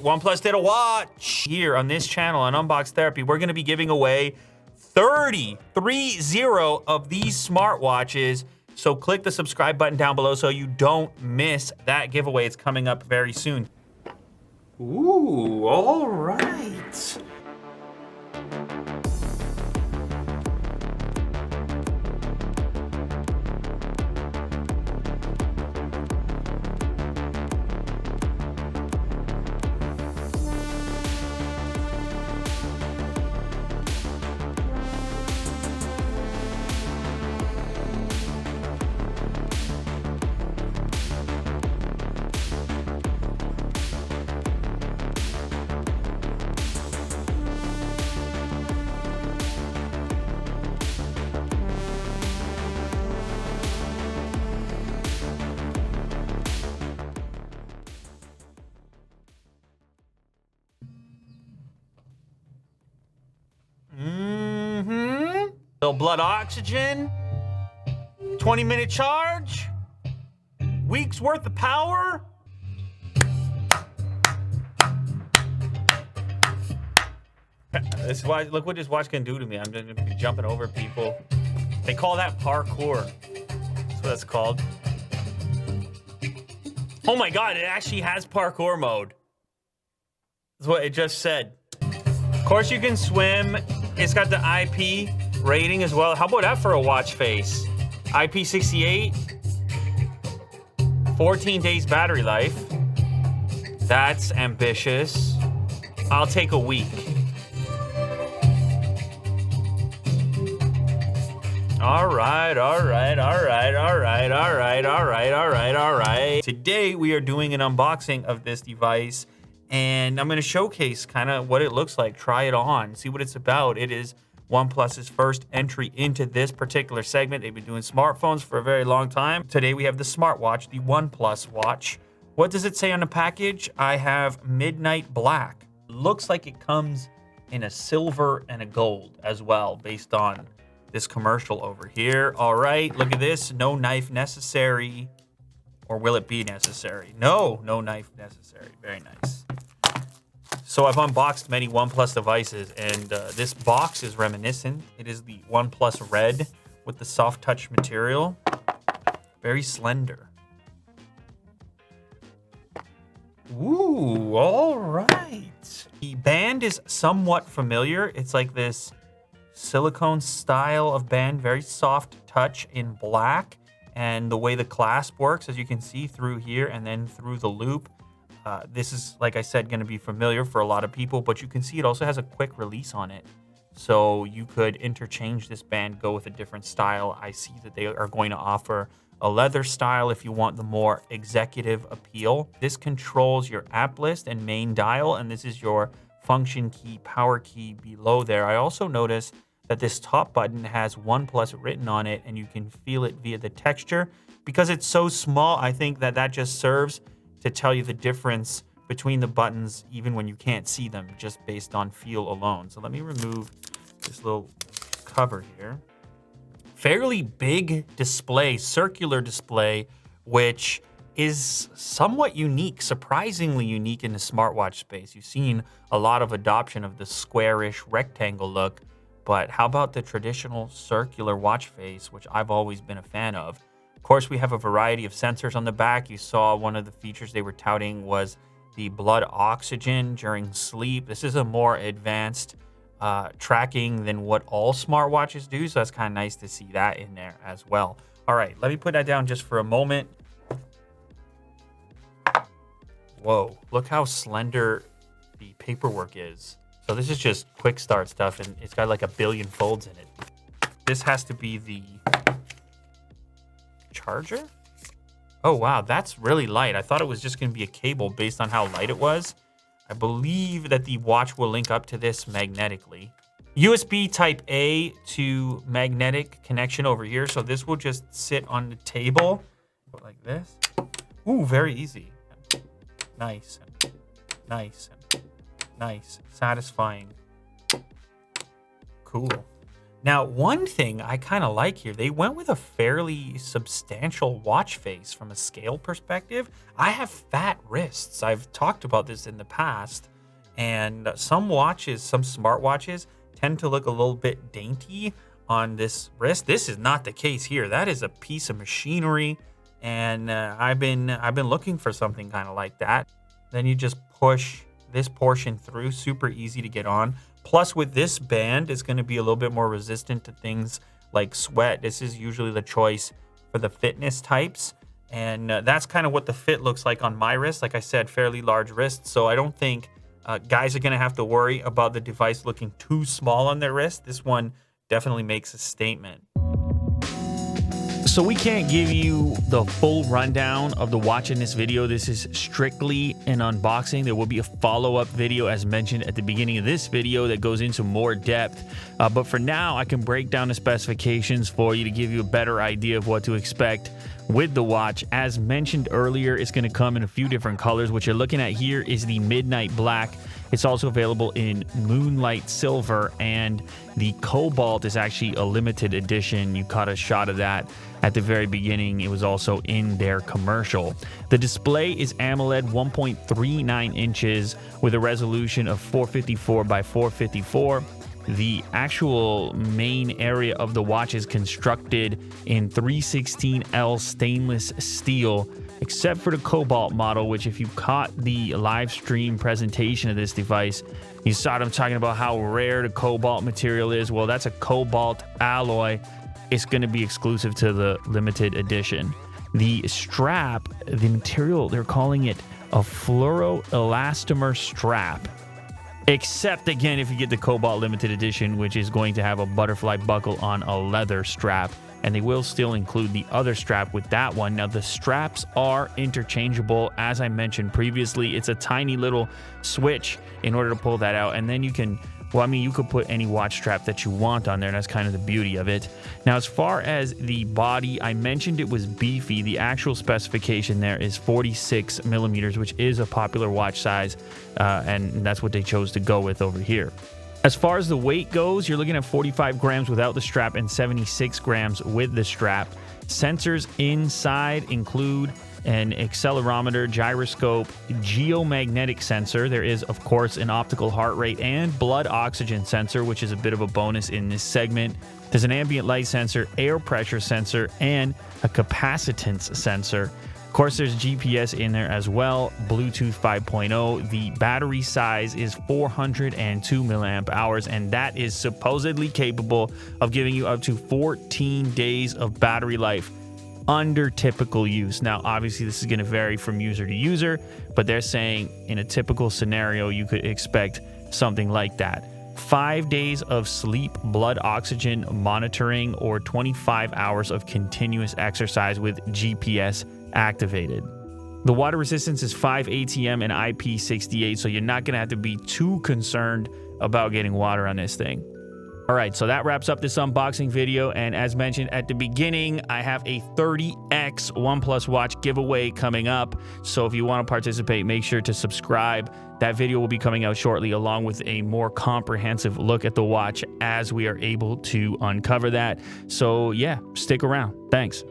OnePlus did a watch. Here on this channel on Unbox Therapy, we're gonna be giving away 30 of these smartwatches. So click the subscribe button down below so you don't miss that giveaway. It's coming up very soon. Ooh, all right. Little blood oxygen, 20-minute charge, week's worth of power. Look what this watch can do to me. I'm gonna be jumping over people. They call that parkour. That's what it's called. Oh my God, it actually has parkour mode. That's what it just said. Of course you can swim. It's got the IP rating as well. How about that for a watch face? IP68, 14 days battery life. That's ambitious. I'll take a week. All right. Today we are doing an unboxing of this device, and I'm going to showcase kind of what it looks like, try it on, see what it's about. It is OnePlus's first entry into this particular segment. They've been doing smartphones for a very long time. Today we have the smartwatch, the OnePlus Watch. What does it say on the package? I have midnight black. Looks like it comes in a silver and a gold as well, based on this commercial over here. All right, look at this. No knife necessary. Or will it be necessary? No knife necessary. Very nice. So I've unboxed many OnePlus devices, and this box is reminiscent. It is the OnePlus Red with the soft touch material. Very slender. Ooh, all right. The band is somewhat familiar. It's like this silicone style of band, very soft touch in black. And the way the clasp works, as you can see through here and then through the loop, this is, like I said, going to be familiar for a lot of people, but you can see it also has a quick release on it. So you could interchange this band, go with a different style. I see that they are going to offer a leather style if you want the more executive appeal. This controls your app list and main dial, and this is your function key, power key below there. I also noticed that this top button has OnePlus written on it, and you can feel it via the texture. Because it's so small, I think that that just serves to tell you the difference between the buttons, even when you can't see them, just based on feel alone. So let me remove this little cover here. Fairly big display, circular display, which is somewhat unique, surprisingly unique in the smartwatch space. You've seen a lot of adoption of the squarish rectangle look, but how about the traditional circular watch face, which I've always been a fan of? Of course, we have a variety of sensors on the back. You saw one of the features they were touting was the blood oxygen during sleep. This is a more advanced tracking than what all smartwatches do, so that's kind of nice to see that in there as well. All right, let me put that down just for a moment. Whoa, look how slender the paperwork is. So this is just quick start stuff, and it's got like 1 billion folds in it. This has to be the charger? Oh, wow, that's really light. I thought it was just going to be a cable based on how light it was. I believe that the watch will link up to this magnetically. USB type A to magnetic connection over here. So this will just sit on the table like this. Ooh, very easy. Nice. Nice. Nice. Satisfying. Cool. Now, one thing I kind of like here, they went with a fairly substantial watch face from a scale perspective. I have fat wrists. I've talked about this in the past, and some watches, some smartwatches, tend to look a little bit dainty on this wrist. This is not the case here. That is a piece of machinery, and I've been looking for something kind of like that. Then you just push this portion through, super easy to get on. Plus, with this band, it's going to be a little bit more resistant to things like sweat. This is usually the choice for the fitness types. And that's kind of what the fit looks like on my wrist. Like I said, fairly large wrist. So I don't think guys are going to have to worry about the device looking too small on their wrist. This one definitely makes a statement. So we can't give you the full rundown of the watch in this video. This is strictly an unboxing. There will be a follow-up video, as mentioned at the beginning of this video, that goes into more depth. But for now, I can break down the specifications for you to give you a better idea of what to expect with the watch. As mentioned earlier, it's going to come in a few different colors. What you're looking at here is the Midnight Black. It's also available in Moonlight Silver, and the Cobalt is actually a limited edition. You caught a shot of that at the very beginning. It was also in their commercial. The display is AMOLED 1.39 inches with a resolution of 454 by 454. The actual main area of the watch is constructed in 316L stainless steel, except for the Cobalt model, which if you caught the live stream presentation of this device, you saw them talking about how rare the Cobalt material is. Well, that's a Cobalt alloy. It's going to be exclusive to the limited edition. The strap, the material, they're calling it a fluoroelastomer strap. Except, again, if you get the Cobalt limited edition, which is going to have a butterfly buckle on a leather strap. And they will still include the other strap with that one. Now, the straps are interchangeable. As I mentioned previously, it's a tiny little switch in order to pull that out. And then you can, well, I mean, you could put any watch strap that you want on there. And that's kind of the beauty of it. Now, as far as the body, I mentioned it was beefy. The actual specification there is 46 millimeters, which is a popular watch size. And that's what they chose to go with over here. As far as the weight goes, you're looking at 45 grams without the strap and 76 grams with the strap. Sensors inside include an accelerometer, gyroscope, geomagnetic sensor. There is, of course, an optical heart rate and blood oxygen sensor, which is a bit of a bonus in this segment. There's an ambient light sensor, air pressure sensor, and a capacitance sensor. Of course, there's GPS in there as well, Bluetooth 5.0. The battery size is 402 milliamp hours, and that is supposedly capable of giving you up to 14 days of battery life under typical use. Now, obviously, this is going to vary from user to user, but they're saying in a typical scenario, you could expect something like that. 5 days of sleep, blood oxygen monitoring, or 25 hours of continuous exercise with GPS activated. The water resistance is 5 ATM and IP68, so you're not going to have to be too concerned about getting water on this thing. All right, so that wraps up this unboxing video, and as mentioned at the beginning, I have a 30X OnePlus Watch giveaway coming up, so if you want to participate, make sure to subscribe. That video will be coming out shortly, along with a more comprehensive look at the watch as we are able to uncover that. So yeah, stick around. Thanks.